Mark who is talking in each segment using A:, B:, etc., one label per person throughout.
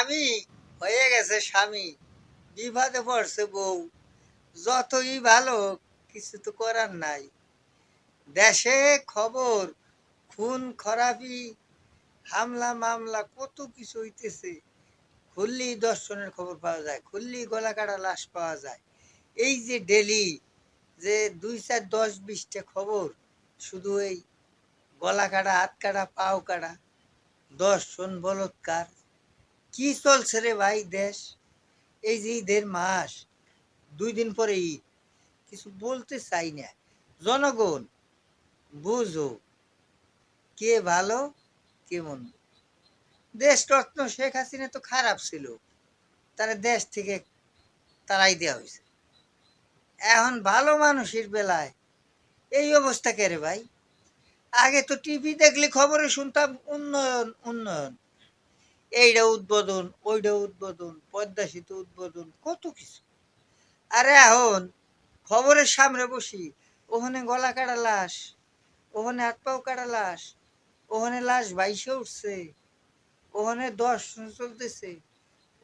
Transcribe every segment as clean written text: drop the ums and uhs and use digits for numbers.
A: স্বামী হয়ে গেছে স্বামী, বিবাদে পড়ছে বউ। যতই ভালো, কিছু তো করার নাই। দেশে খবর, খুন খরাবি, হামলা মামলা কত কিছু হইতেছে। খুললি দর্শনের খবর পাওয়া যায়, খুললি গলা কাটা লাশ পাওয়া যায়। এই যে ডেলি যে 2, 4, 10, 20টা খবর, শুধু এই গলা কাটা, হাত কাটা, পাও কাটা, দর্শন, বলৎকার। কি চলছে রে ভাই দেশ? এই যে ঈদের মাস, 2 দিন পরে ঈদ, কিছু বলতে চাই না। জনগণ বুঝো, কে ভালো কে মন্দ। দেশরত্ন শেখ হাসিনা তো খারাপ ছিল, তারা দেশ থেকে তারাই দেওয়া হয়েছে। এখন ভালো মানুষের বেলায় এই অবস্থা কে রে ভাই? আগে তো টিভি দেখলে খবরে শুনতাম উন্নয়ন উন্নয়ন, এইটা উদ্বোধন, ওইটা উদ্বোধন, পদ্মা সেতু উদ্বোধন, কত কিছু। আরে এখন খবরের সামনে বসি, ওখানে গলা কাটা লাশ, ওখানে হাত পাও কাটা লাশ, ওখানে লাশ ভাইসে উঠছে, ওখানে দর্শন চলতেছে,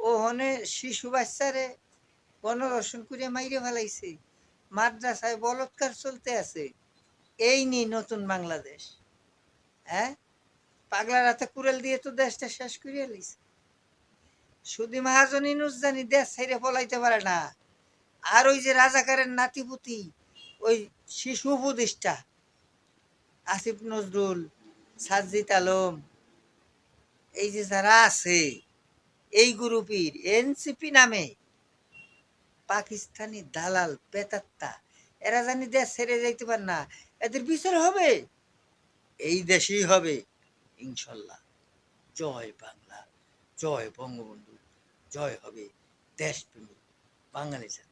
A: ওখানে শিশু বাচ্চারে গণধর্ষণ করে মাইরে ফেলাইছে, মাদ্রাসায় বলৎকার চলতে আছে। এই নি নতুন বাংলাদেশ। হ্যাঁ, পাগলার হাতে কুড়াল দিয়ে তো দেশটা শেষ করিয়া লইছে। শুধু মহাজন ইনুস জানি দেশ ছেড়ে পলাইতে পারে না। আর ওই যে রাজাকারের নাতিপুতি, ওই শিশু উপদেষ্টা আসিফ নজরুল, সাজ্জিদ আলম, এই যে যারা আছে এই গ্রুপের এনসিপি নামে পাকিস্তানি দালাল পেতাত্তা, এরা জানি দেশ ছেড়ে যাইতে পারে না। এদের বিচার হবে এই দেশেই হবে ইনশাল্লাহ। জয় বাংলা, জয় বঙ্গবন্ধু, জয় হবে দেশপ্রেমিক বাঙালি জাতি।